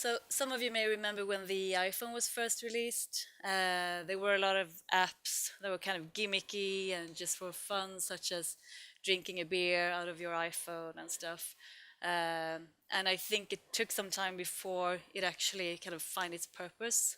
So some of you may remember when the iPhone was first released, there were a lot of apps that were kind of gimmicky and just for fun, such as drinking a beer out of your iPhone and stuff. And I think it took some time before it actually kind of find its purpose,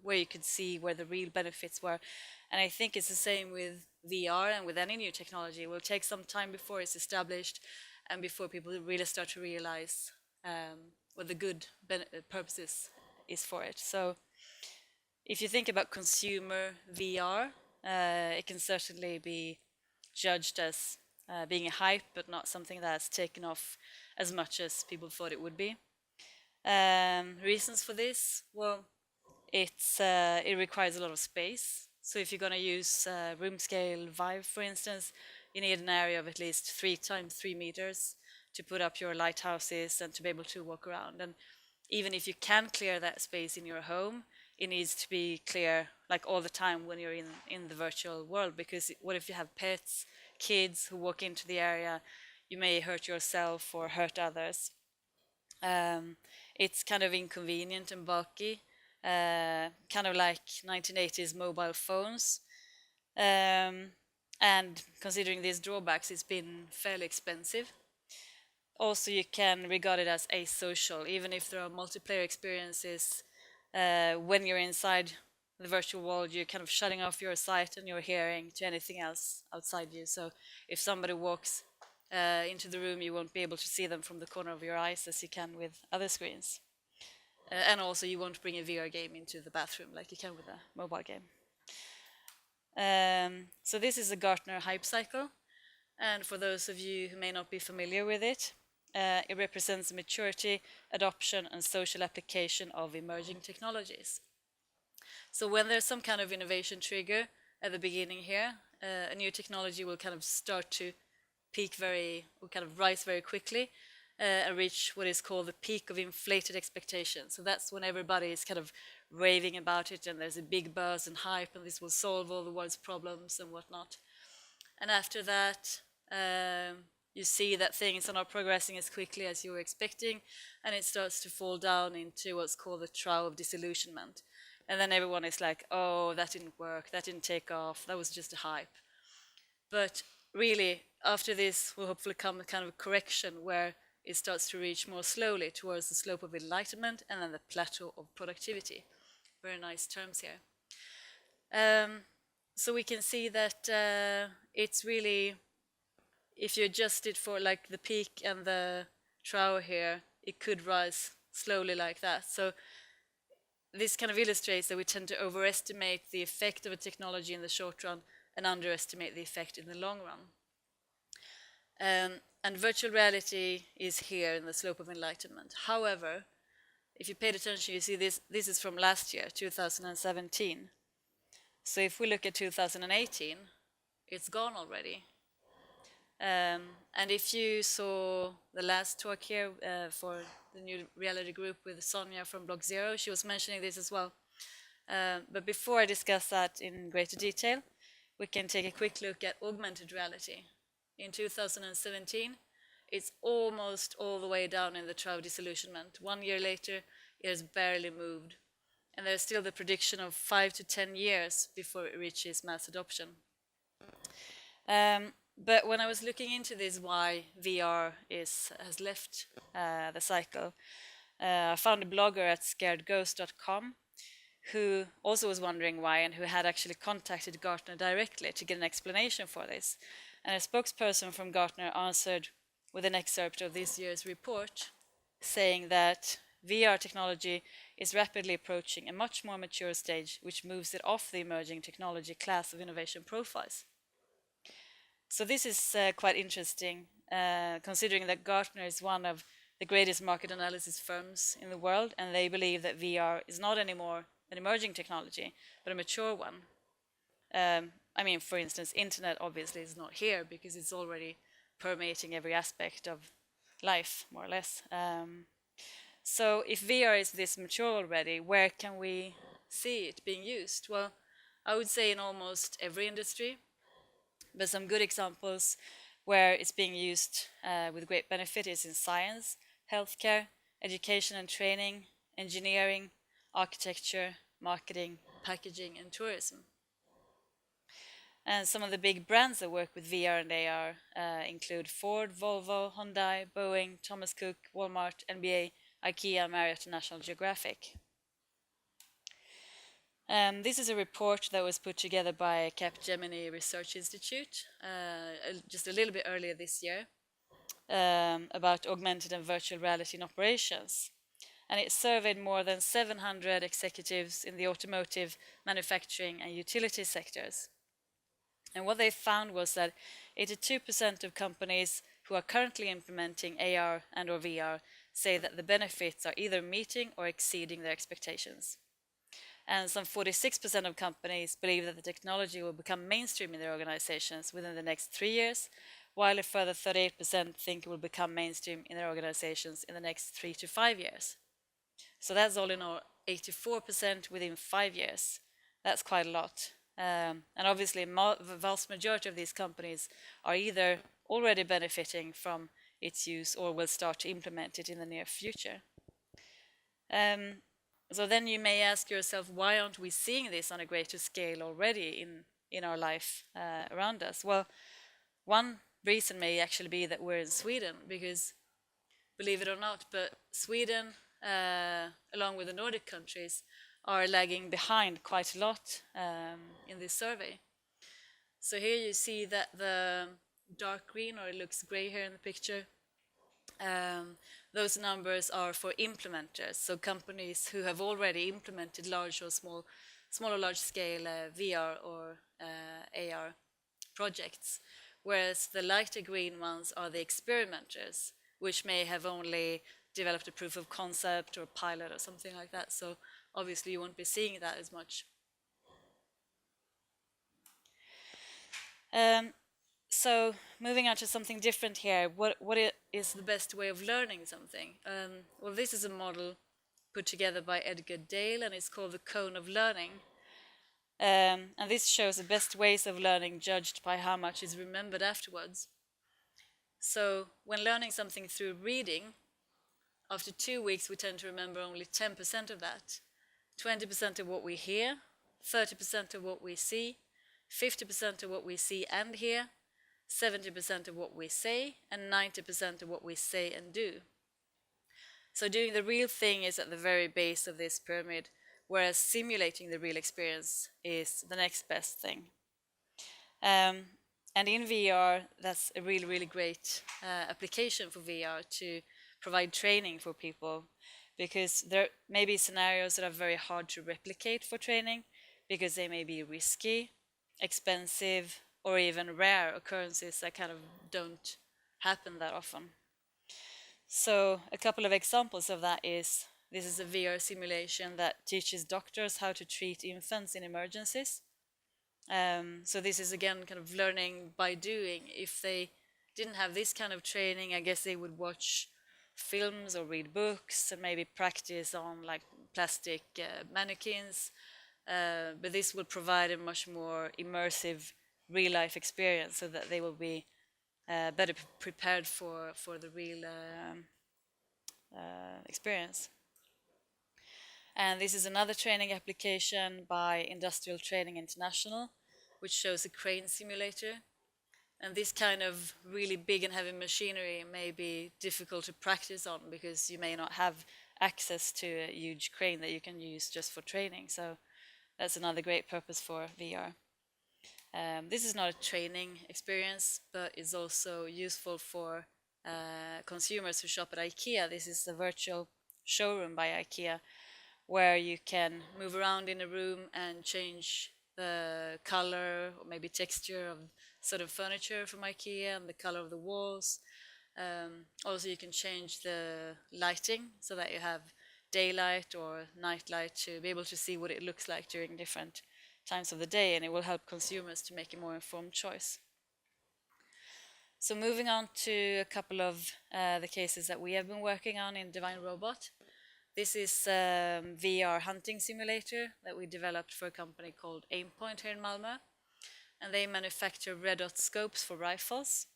where you could see where the real benefits were. And I think it's the same with VR and with any new technology. It will take some time before it's established and before people really start to realize what the good purposes is for it. So if you think about consumer VR, it can certainly be judged as being a hype, but not something that's taken off as much as people thought it would be. Reasons for this? Well, it requires a lot of space. So if you're going to use room scale Vive, for instance, you need an area of at least 3 times 3 meters to put up your lighthouses and to be able to walk around. And even if you can clear that space in your home, it needs to be clear like all the time when you're in the virtual world, because what if you have pets, kids who walk into the area, you may hurt yourself or hurt others. It's kind of inconvenient and bulky, kind of like 1980s mobile phones. And considering these drawbacks, it's been fairly expensive. Also, you can regard it as asocial, even if there are multiplayer experiences. When you're inside the virtual world, you're kind of shutting off your sight and your hearing to anything else outside you. So if somebody walks into the room, you won't be able to see them from the corner of your eyes as you can with other screens. And also, you won't bring a VR game into the bathroom like you can with a mobile game. So this is a Gartner hype cycle. And for those of you who may not be familiar with it, it represents the maturity, adoption, and social application of emerging technologies. So when there's some kind of innovation trigger at the beginning here, a new technology will kind of start to will kind of rise very quickly and reach what is called the peak of inflated expectations. So that's when everybody is kind of raving about it and there's a big buzz and hype and this will solve all the world's problems and whatnot. And after that, you see that things are not progressing as quickly as you were expecting, and it starts to fall down into what's called the trough of disillusionment. And then everyone is like, oh, that didn't work, that didn't take off, that was just a hype. But really, after this will hopefully come a kind of a correction where it starts to reach more slowly towards the slope of enlightenment and then the plateau of productivity. Very nice terms here. So we can see that it's really, if you adjust it for like the peak and the trough here, it could rise slowly like that. So this kind of illustrates that we tend to overestimate the effect of a technology in the short run and underestimate the effect in the long run. And virtual reality is here in the slope of enlightenment. However, if you paid attention, you see this is from last year, 2017. So if we look at 2018, it's gone already. And if you saw the last talk here for the new reality group with Sonja from Block Zero, she was mentioning this as well. But before I discuss that in greater detail, we can take a quick look at augmented reality. In 2017, it's almost all the way down in the trough of disillusionment. 1 year later, it has barely moved. And there's still the prediction of 5 to 10 years before it reaches mass adoption. But when I was looking into this, why VR has left the cycle, I found a blogger at scaredghost.com who also was wondering why and who had actually contacted Gartner directly to get an explanation for this. And a spokesperson from Gartner answered with an excerpt of this year's report, saying that VR technology is rapidly approaching a much more mature stage, which moves it off the emerging technology class of innovation profiles. So this is quite interesting, considering that Gartner is one of the greatest market analysis firms in the world, and they believe that VR is not anymore an emerging technology, but a mature one. I mean, for instance, internet obviously is not here because it's already permeating every aspect of life, more or less. So if VR is this mature already, where can we see it being used? Well, I would say in almost every industry, but some good examples where it's being used with great benefit is in science, healthcare, education and training, engineering, architecture, marketing, packaging, and tourism. And some of the big brands that work with VR and AR include Ford, Volvo, Hyundai, Boeing, Thomas Cook, Walmart, NBA, IKEA, Marriott, and National Geographic. This is a report that was put together by Capgemini Research Institute just a little bit earlier this year about augmented and virtual reality in operations. And it surveyed more than 700 executives in the automotive, manufacturing, and utility sectors. And what they found was that 82% of companies who are currently implementing AR and or VR say that the benefits are either meeting or exceeding their expectations. And some 46% of companies believe that the technology will become mainstream in their organizations within the next 3 years, while a further 38% think it will become mainstream in their organizations in the next 3 to 5 years. So that's all in all 84% within 5 years. That's quite a lot. And obviously, the vast majority of these companies are either already benefiting from its use or will start to implement it in the near future. So then you may ask yourself, why aren't we seeing this on a greater scale already in our life around us? Well, one reason may actually be that we're in Sweden, because believe it or not, but Sweden, along with the Nordic countries, are lagging behind quite a lot in this survey. So here you see that the dark green, or it looks gray here in the picture, those numbers are for implementers, so companies who have already implemented large or small or large scale VR or AR projects, whereas the lighter green ones are the experimenters, which may have only developed a proof of concept or pilot or something like that. So obviously you won't be seeing that as much. So moving on to something different here, what is the best way of learning something? Well, this is a model put together by Edgar Dale, and it's called the cone of learning. And this shows the best ways of learning judged by how much is remembered afterwards. So when learning something through reading, after 2 weeks we tend to remember only 10% of that. 20% of what we hear, 30% of what we see, 50% of what we see and hear, 70% of what we say, and 90% of what we say and do. So doing the real thing is at the very base of this pyramid, whereas simulating the real experience is the next best thing. And in VR, that's a really, really great application for VR to provide training for people, because there may be scenarios that are very hard to replicate for training, because they may be risky, expensive, or even rare occurrences that kind of don't happen that often. So a couple of examples of that is, this is a VR simulation that teaches doctors how to treat infants in emergencies. So this is again kind of learning by doing. If they didn't have this kind of training, I guess they would watch films or read books and maybe practice on like plastic mannequins. But this will provide a much more immersive real-life experience, so that they will be better prepared for the real experience. And this is another training application by Industrial Training International, which shows a crane simulator. And this kind of really big and heavy machinery may be difficult to practice on, because you may not have access to a huge crane that you can use just for training. So that's another great purpose for VR. This is not a training experience, but is also useful for consumers who shop at IKEA. This is the virtual showroom by IKEA, where you can move around in a room and change the color or maybe texture of sort of furniture from IKEA and the color of the walls. Also, you can change the lighting so that you have daylight or night light to be able to see what it looks like during different times of the day, and it will help consumers to make a more informed choice. So moving on to a couple of the cases that we have been working on in Divine Robot. This is VR hunting simulator that we developed for a company called Aimpoint here in Malmö, and they manufacture red dot scopes for rifles.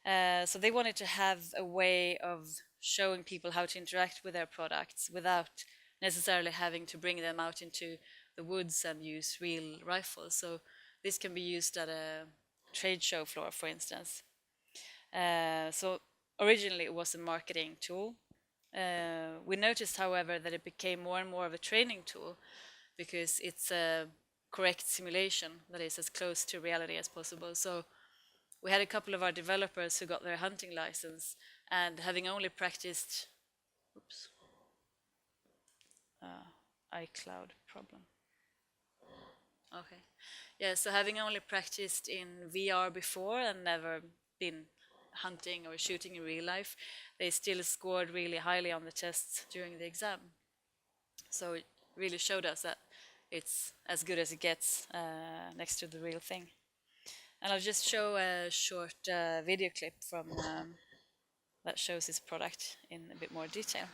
So they wanted to have a way of showing people how to interact with their products without necessarily having to bring them out into the woods and use real rifles. So this can be used at a trade show floor, for instance. So originally it was a marketing tool. We noticed, however, that it became more and more of a training tool because it's a correct simulation that is as close to reality as possible. So we had a couple of our developers who got their hunting license, and having only practiced, oops, iCloud problem. Okay. Yeah, so having only practiced in VR before and never been hunting or shooting in real life, they still scored really highly on the tests during the exam. So it really showed us that it's as good as it gets next to the real thing. And I'll just show a short video clip from that shows this product in a bit more detail.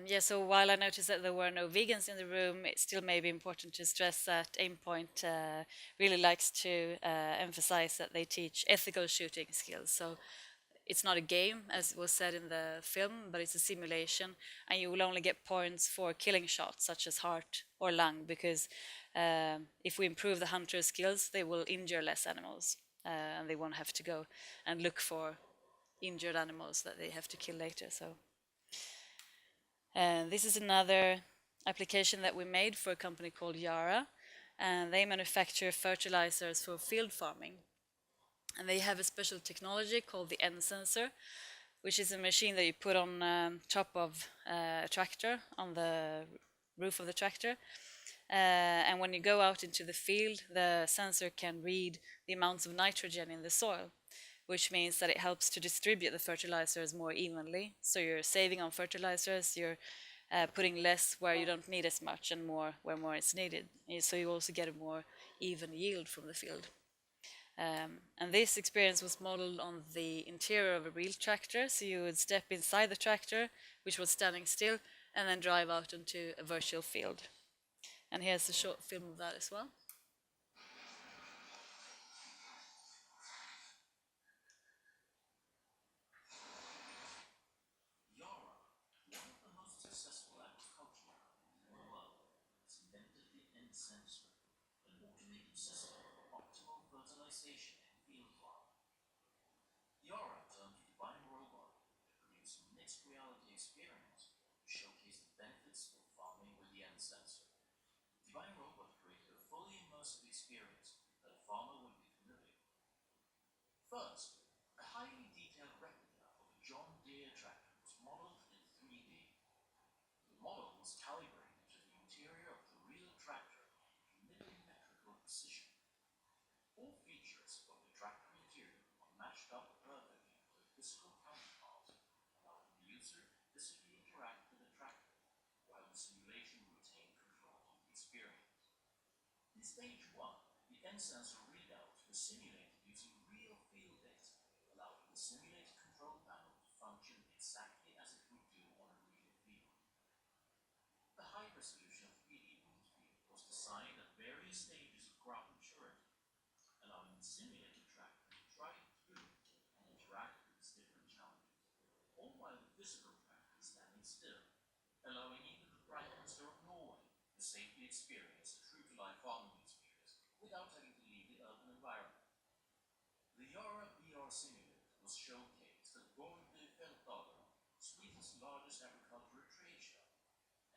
Yeah, so while I noticed that there were no vegans in the room, it still may be important to stress that Aimpoint really likes to emphasize that they teach ethical shooting skills. So it's not a game, as was said in the film, but it's a simulation, and you will only get points for killing shots, such as heart or lung, because if we improve the hunter's skills, they will injure less animals, and they won't have to go and look for injured animals that they have to kill later. So this is another application that we made for a company called Yara, and they manufacture fertilizers for field farming. And they have a special technology called the N sensor, which is a machine that you put on top of a tractor, on the roof of the tractor. And when you go out into the field, the sensor can read the amounts of nitrogen in the soil, which means that it helps to distribute the fertilizers more evenly. So you're saving on fertilizers, you're putting less where you don't need as much and more where more is needed. So you also get a more even yield from the field. And this experience was modeled on the interior of a real tractor. So you would step inside the tractor, which was standing still, and then drive out into a virtual field. And here's a short film of that as well. physical practice standing still, allowing even the Prime Minister of Norway to safely experience a true-to-life farming experience without having to leave the urban environment. The Jara VR simulator was showcased at Fertilizers, Sweden's largest agricultural trade show,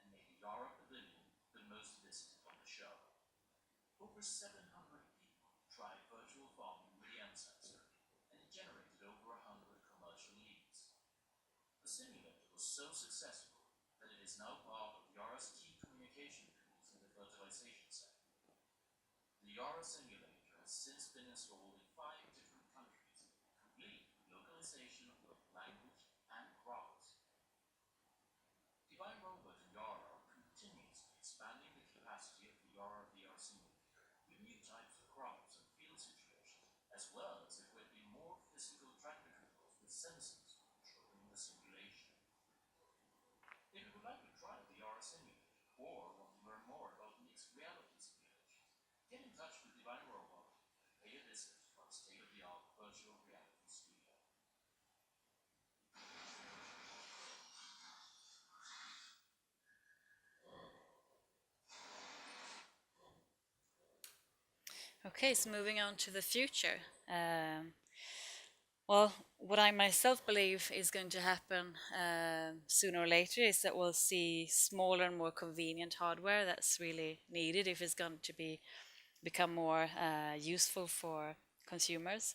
and made the Jara Pavilion the most visited on the show. Over 700 people tried virtual farming with the sensor, and it generated over 100 commercial leads. The simulator was so successful that it is now part of Yara's key communication tools in the fertilization sector. The Yara simulator has since been installed in 5 different countries, complete with localization of both language and crafts. Divine Robot and Yara are continuously expanding the capacity of the Yara VR simulator with new types of crops and field situations, as well as equipping more physical tractor controls with sensors for controlling the simulation. If you would like to try the Yara simulator or want to learn more about mixed reality simulations, get in touch with Divine Robot and pay a visit to our state-of-the-art virtual reality studio. Okay, so moving on to the future. Well, what I myself believe is going to happen sooner or later is that we'll see smaller and more convenient hardware that's really needed if it's going to become more useful for consumers.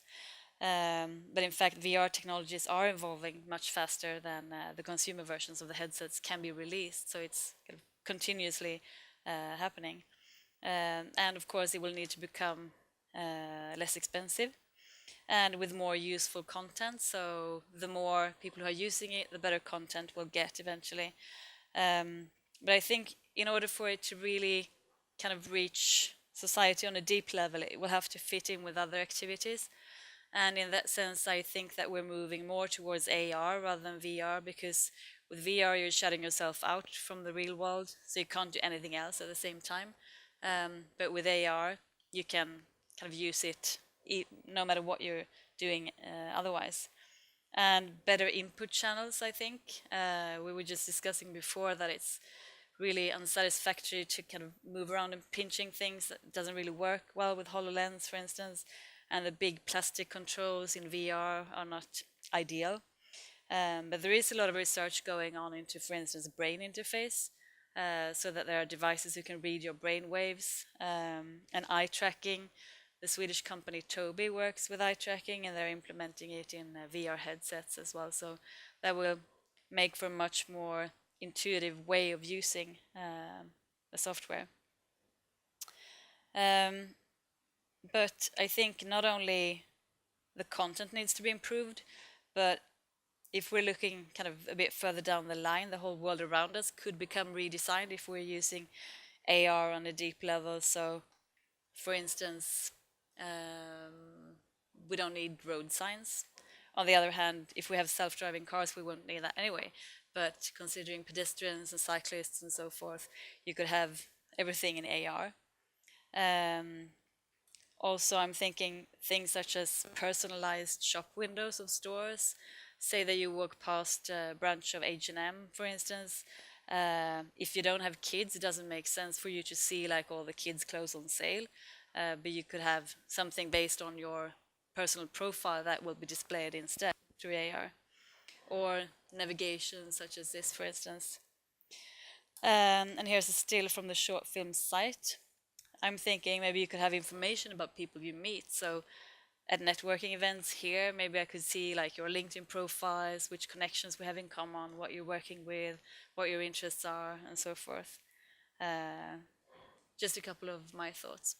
But in fact, VR technologies are evolving much faster than the consumer versions of the headsets can be released, so it's kind of continuously happening. And of course, it will need to become less expensive and with more useful content. So the more people who are using it, the better content we'll get eventually. But I think in order for it to really kind of reach society on a deep level, it will have to fit in with other activities. And in that sense, I think that we're moving more towards AR rather than VR, because with VR, you're shutting yourself out from the real world, so you can't do anything else at the same time. But with AR, you can kind of use it no matter what you're doing otherwise. And better input channels, I think. We were just discussing before that it's really unsatisfactory to kind of move around and pinching things. That doesn't really work well with HoloLens, for instance, and the big plastic controls in VR are not ideal. But there is a lot of research going on into, for instance, brain interface, so that there are devices who can read your brain waves, and eye tracking. The Swedish company Tobii works with eye tracking, and they're implementing it in VR headsets as well. So that will make for a much more intuitive way of using the software. But I think not only the content needs to be improved, but if we're looking kind of a bit further down the line, the whole world around us could become redesigned if we're using AR on a deep level. So, for instance, we don't need road signs. On the other hand, if we have self-driving cars, we won't need that anyway. But considering pedestrians and cyclists and so forth, you could have everything in AR. Also, I'm thinking things such as personalized shop windows of stores. Say that you walk past a branch of H&M, for instance. If you don't have kids, it doesn't make sense for you to see like all the kids' clothes on sale. But you could have something based on your personal profile that will be displayed instead through AR. Or navigation, such as this, for instance. And here's a still from the short film site. I'm thinking maybe you could have information about people you meet. So at networking events here, maybe I could see like your LinkedIn profiles, which connections we have in common, what you're working with, what your interests are, and so forth. Just a couple of my thoughts.